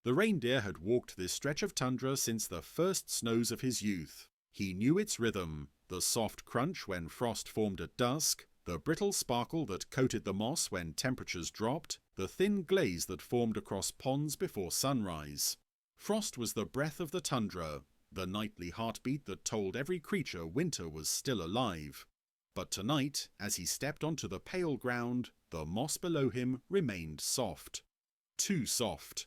The reindeer had walked this stretch of tundra since the first snows of his youth. He knew its rhythm, the soft crunch when frost formed at dusk, the brittle sparkle that coated the moss when temperatures dropped, the thin glaze that formed across ponds before sunrise. Frost was the breath of the tundra, the nightly heartbeat that told every creature winter was still alive. But tonight, as he stepped onto the pale ground, the moss below him remained soft. Too soft.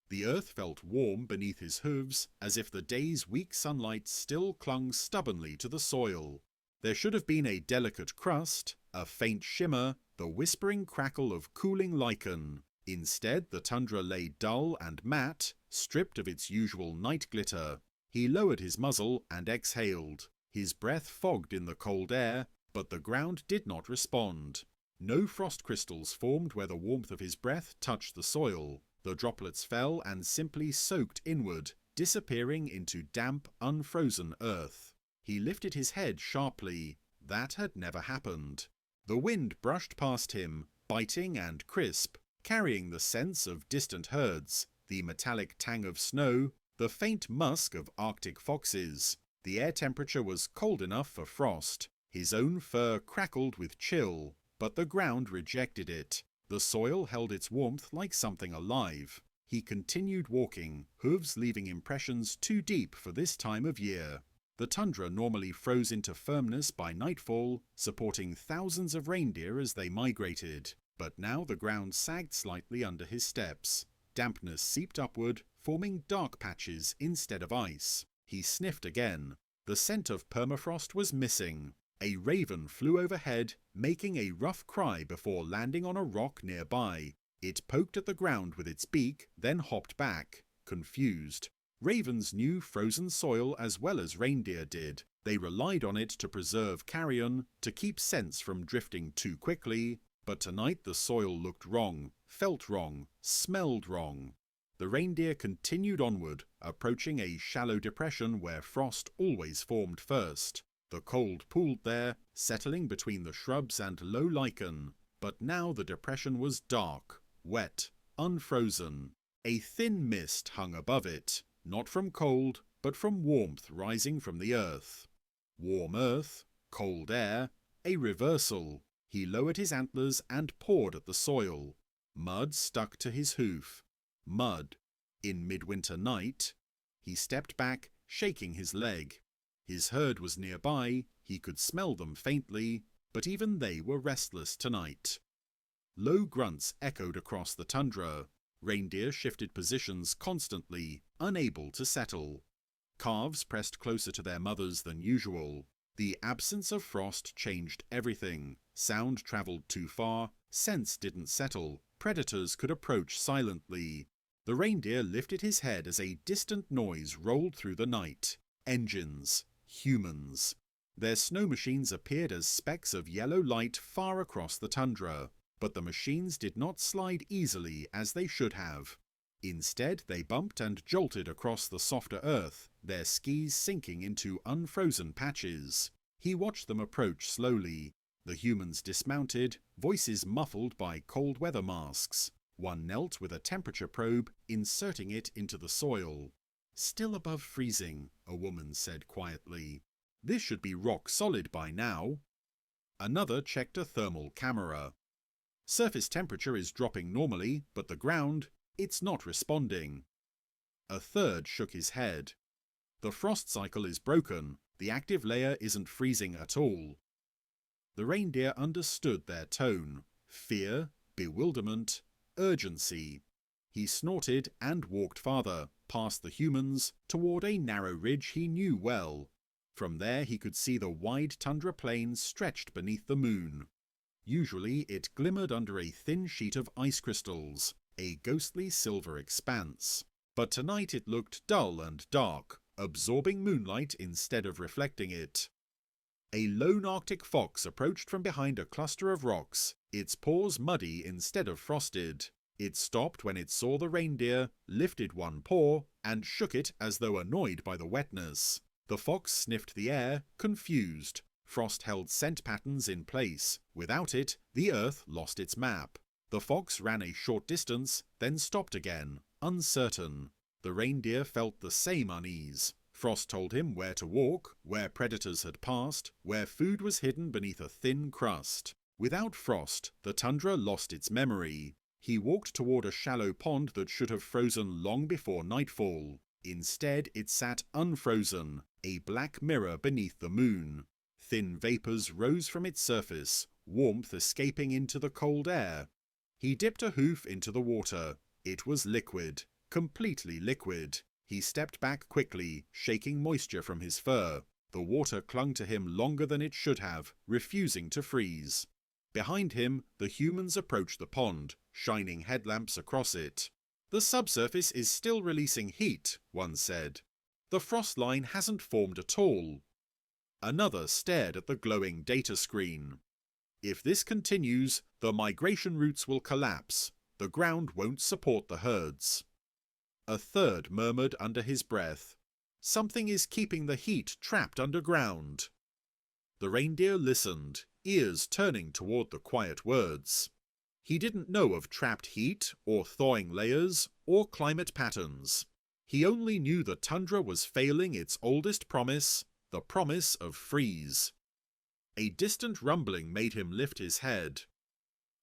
The earth felt warm beneath his hooves, as if the day's weak sunlight still clung stubbornly to the soil. There should have been a delicate crust, a faint shimmer, the whispering crackle of cooling lichen. Instead, the tundra lay dull and matte, stripped of its usual night glitter. He lowered his muzzle and exhaled. His breath fogged in the cold air, but the ground did not respond. No frost crystals formed where the warmth of his breath touched the soil. The droplets fell and simply soaked inward, disappearing into damp, unfrozen earth. He lifted his head sharply. That had never happened. The wind brushed past him, biting and crisp, carrying the scents of distant herds, the metallic tang of snow, the faint musk of Arctic foxes. The air temperature was cold enough for frost. His own fur crackled with chill, but the ground rejected it. The soil held its warmth like something alive. He continued walking, hooves leaving impressions too deep for this time of year. The tundra normally froze into firmness by nightfall, supporting thousands of reindeer as they migrated. But now the ground sagged slightly under his steps. Dampness seeped upward, forming dark patches instead of ice. He sniffed again. The scent of permafrost was missing. A raven flew overhead, making a rough cry before landing on a rock nearby. It poked at the ground with its beak, then hopped back, confused. Ravens knew frozen soil as well as reindeer did. They relied on it to preserve carrion, to keep scents from drifting too quickly. But tonight the soil looked wrong, felt wrong, smelled wrong. The reindeer continued onward, approaching a shallow depression where frost always formed first. The cold pooled there, settling between the shrubs and low lichen. But now the depression was dark, wet, unfrozen. A thin mist hung above it, not from cold, but from warmth rising from the earth. Warm earth, cold air, a reversal. He lowered his antlers and pawed at the soil. Mud stuck to his hoof. Mud. In midwinter night. He stepped back, shaking his leg. His herd was nearby, he could smell them faintly, but even they were restless tonight. Low grunts echoed across the tundra. Reindeer shifted positions constantly, unable to settle. Calves pressed closer to their mothers than usual. The absence of frost changed everything. Sound travelled too far, scents didn't settle, predators could approach silently. The reindeer lifted his head as a distant noise rolled through the night. Engines. Humans. Their snow machines appeared as specks of yellow light far across the tundra, but the machines did not slide easily as they should have. Instead, they bumped and jolted across the softer earth, their skis sinking into unfrozen patches. He watched them approach slowly. The humans dismounted, voices muffled by cold weather masks. One knelt with a temperature probe, inserting it into the soil. "Still above freezing," a woman said quietly. "This should be rock solid by now." Another checked a thermal camera. "Surface temperature is dropping normally, but the ground, it's not responding." A third shook his head. "The frost cycle is broken. The active layer isn't freezing at all." The reindeer understood their tone. Fear, bewilderment, urgency. He snorted and walked farther, past the humans, toward a narrow ridge he knew well. From there he could see the wide tundra plain stretched beneath the moon. Usually it glimmered under a thin sheet of ice crystals, a ghostly silver expanse. But tonight it looked dull and dark, absorbing moonlight instead of reflecting it. A lone Arctic fox approached from behind a cluster of rocks, its paws muddy instead of frosted. It stopped when it saw the reindeer, lifted one paw, and shook it as though annoyed by the wetness. The fox sniffed the air, confused. Frost held scent patterns in place. Without it, the earth lost its map. The fox ran a short distance, then stopped again, uncertain. The reindeer felt the same unease. Frost told him where to walk, where predators had passed, where food was hidden beneath a thin crust. Without Frost, the tundra lost its memory. He walked toward a shallow pond that should have frozen long before nightfall. Instead, it sat unfrozen, a black mirror beneath the moon. Thin vapours rose from its surface, warmth escaping into the cold air. He dipped a hoof into the water. It was liquid, completely liquid. He stepped back quickly, shaking moisture from his fur. The water clung to him longer than it should have, refusing to freeze. Behind him, the humans approached the pond, shining headlamps across it. "The subsurface is still releasing heat," one said. "The frost line hasn't formed at all." Another stared at the glowing data screen. "If this continues, the migration routes will collapse. The ground won't support the herds." A third murmured under his breath, "Something is keeping the heat trapped underground." The reindeer listened, ears turning toward the quiet words. He didn't know of trapped heat, or thawing layers, or climate patterns. He only knew the tundra was failing its oldest promise, the promise of freeze. A distant rumbling made him lift his head.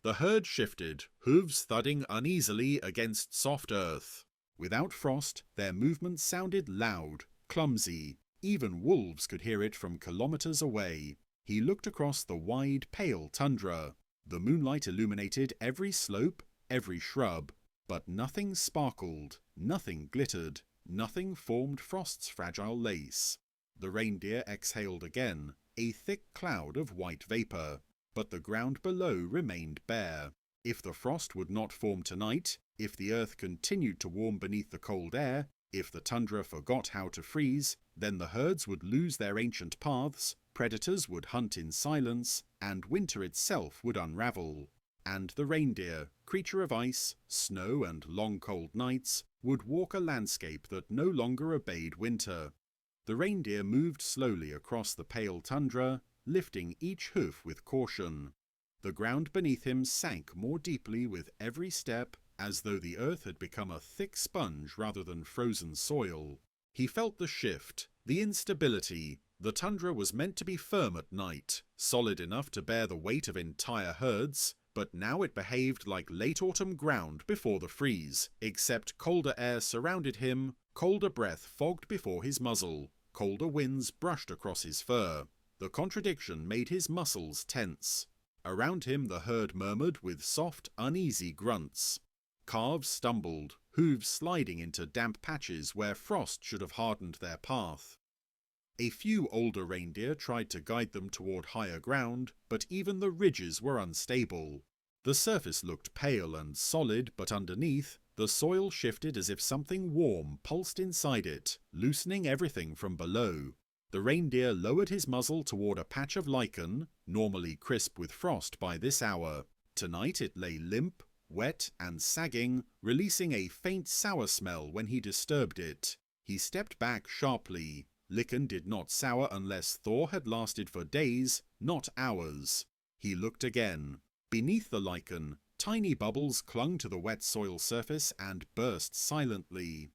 The herd shifted, hooves thudding uneasily against soft earth. Without Frost, their movement sounded loud, clumsy. Even wolves could hear it from kilometers away. He looked across the wide, pale tundra. The moonlight illuminated every slope, every shrub, but nothing sparkled, nothing glittered, nothing formed Frost's fragile lace. The reindeer exhaled again, a thick cloud of white vapor, but the ground below remained bare. If the frost would not form tonight, if the earth continued to warm beneath the cold air, if the tundra forgot how to freeze, then the herds would lose their ancient paths, predators would hunt in silence, and winter itself would unravel. And the reindeer, creature of ice, snow and long cold nights, would walk a landscape that no longer obeyed winter. The reindeer moved slowly across the pale tundra, lifting each hoof with caution. The ground beneath him sank more deeply with every step, as though the earth had become a thick sponge rather than frozen soil. He felt the shift, the instability. The tundra was meant to be firm at night, solid enough to bear the weight of entire herds, but now it behaved like late autumn ground before the freeze, except colder air surrounded him, colder breath fogged before his muzzle, colder winds brushed across his fur. The contradiction made his muscles tense. Around him the herd murmured with soft, uneasy grunts. Calves stumbled, hooves sliding into damp patches where frost should have hardened their path. A few older reindeer tried to guide them toward higher ground, but even the ridges were unstable. The surface looked pale and solid, but underneath, the soil shifted as if something warm pulsed inside it, loosening everything from below. The reindeer lowered his muzzle toward a patch of lichen, normally crisp with frost by this hour. Tonight it lay limp, wet and sagging, releasing a faint sour smell when he disturbed it. He stepped back sharply. Lichen did not sour unless thaw had lasted for days, not hours. He looked again. Beneath the lichen, tiny bubbles clung to the wet soil surface and burst silently.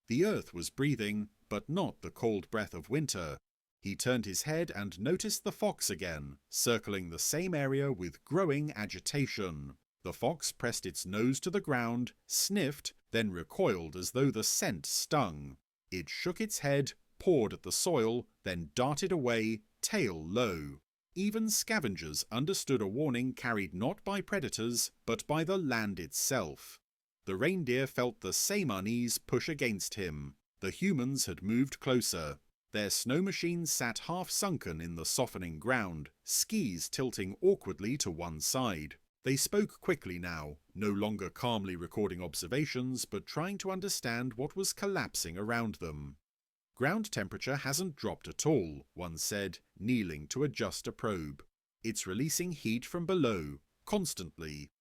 The earth was breathing, but not the cold breath of winter. He turned his head and noticed the fox again, circling the same area with growing agitation. The fox pressed its nose to the ground, sniffed, then recoiled as though the scent stung. It shook its head, pawed at the soil, then darted away, tail low. Even scavengers understood a warning carried not by predators, but by the land itself. The reindeer felt the same unease push against him. The humans had moved closer. Their snow machines sat half-sunken in the softening ground, skis tilting awkwardly to one side. They spoke quickly now, no longer calmly recording observations, but trying to understand what was collapsing around them. "Ground temperature hasn't dropped at all," one said, kneeling to adjust a probe. "It's releasing heat from below, constantly."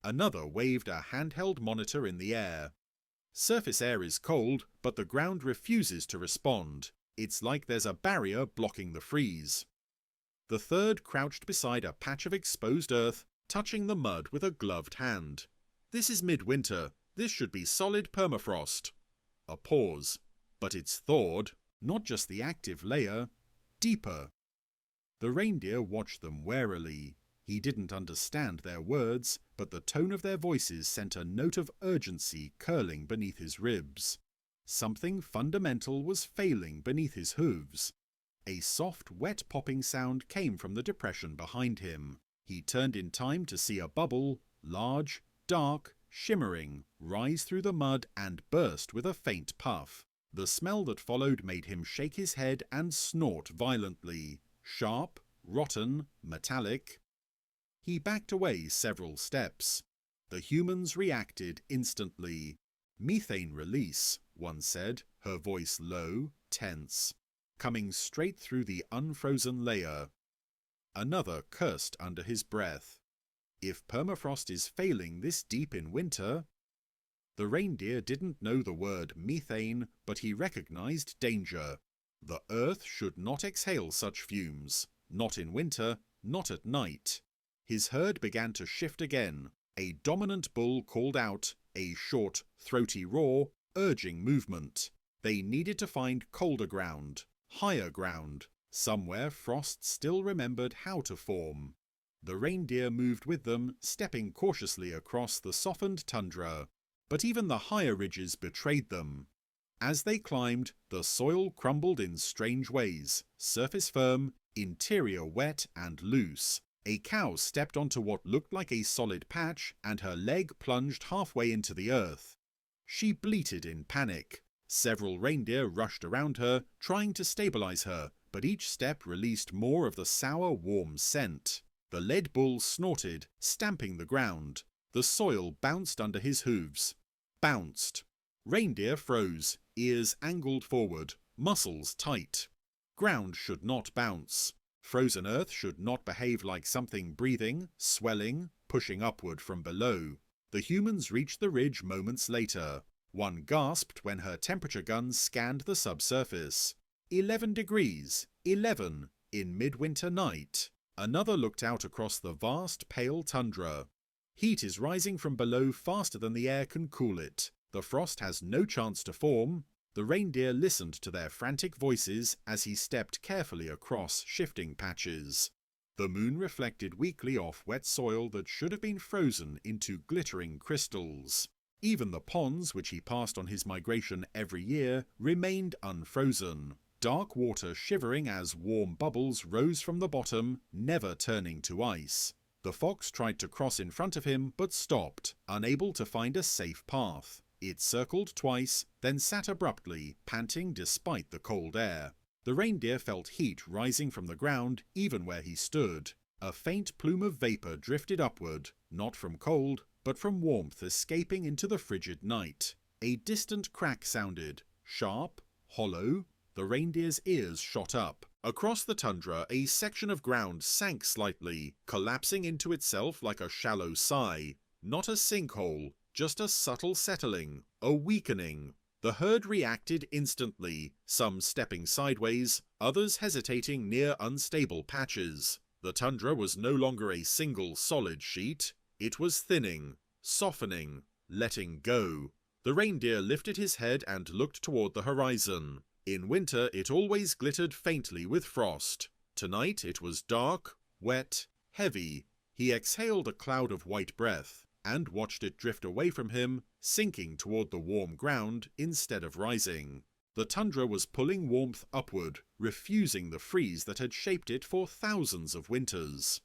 Another waved a handheld monitor in the air. "Surface air is cold, but the ground refuses to respond. It's like there's a barrier blocking the freeze." The third crouched beside a patch of exposed earth, touching the mud with a gloved hand. "This is midwinter. This should be solid permafrost. A pause. But it's thawed, not just the active layer, deeper. The reindeer watched them warily. He didn't understand their words, but the tone of their voices sent a note of urgency curling beneath his ribs. Something fundamental was failing beneath his hooves. A soft, wet popping sound came from the depression behind him. He turned in time to see a bubble, large, dark, shimmering, rise through the mud and burst with a faint puff. The smell that followed made him shake his head and snort violently. Sharp, rotten, metallic. He backed away several steps. The humans reacted instantly. Methane release, one said, her voice low, tense, coming straight through the unfrozen layer. Another cursed under his breath. If permafrost is failing this deep in winter... The reindeer didn't know the word methane, but he recognized danger. The earth should not exhale such fumes. Not in winter, not at night. His herd began to shift again. A dominant bull called out, a short, throaty roar, urging movement. They needed to find colder ground, higher ground, somewhere frost still remembered how to form. The reindeer moved with them, stepping cautiously across the softened tundra. But even the higher ridges betrayed them. As they climbed, the soil crumbled in strange ways, surface firm, interior wet and loose. A cow stepped onto what looked like a solid patch, and her leg plunged halfway into the earth. She bleated in panic. Several reindeer rushed around her, trying to stabilize her, but each step released more of the sour, warm scent. The lead bull snorted, stamping the ground. The soil bounced under his hooves. Bounced. Reindeer froze, ears angled forward, muscles tight. Ground should not bounce. Frozen earth should not behave like something breathing, swelling, pushing upward from below. The humans reached the ridge moments later. One gasped when her temperature gun scanned the subsurface. 11 degrees, 11, in midwinter night. Another looked out across the vast, pale tundra. Heat is rising from below faster than the air can cool it. The frost has no chance to form. The reindeer listened to their frantic voices as he stepped carefully across shifting patches. The moon reflected weakly off wet soil that should have been frozen into glittering crystals. Even the ponds, which he passed on his migration every year, remained unfrozen. Dark water shivering as warm bubbles rose from the bottom, never turning to ice. The fox tried to cross in front of him, but stopped, unable to find a safe path. It circled twice, then sat abruptly, panting despite the cold air. The reindeer felt heat rising from the ground, even where he stood. A faint plume of vapour drifted upward, not from cold, but from warmth escaping into the frigid night. A distant crack sounded, sharp, hollow. The reindeer's ears shot up. Across the tundra, a section of ground sank slightly, collapsing into itself like a shallow sigh. Not a sinkhole, just a subtle settling, a weakening. The herd reacted instantly, some stepping sideways, others hesitating near unstable patches. The tundra was no longer a single solid sheet. It was thinning, softening, letting go. The reindeer lifted his head and looked toward the horizon. In winter it always glittered faintly with frost. Tonight it was dark, wet, heavy. He exhaled a cloud of white breath, and watched it drift away from him, sinking toward the warm ground instead of rising. The tundra was pulling warmth upward, refusing the freeze that had shaped it for thousands of winters.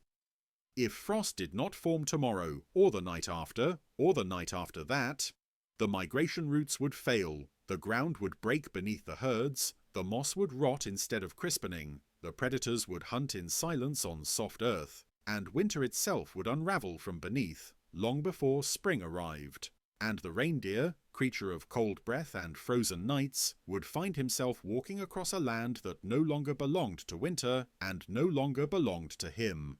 If frost did not form tomorrow, or the night after, or the night after that, the migration routes would fail, the ground would break beneath the herds, the moss would rot instead of crispening, the predators would hunt in silence on soft earth, and winter itself would unravel from beneath, long before spring arrived. And the reindeer, creature of cold breath and frozen nights, would find himself walking across a land that no longer belonged to winter and no longer belonged to him.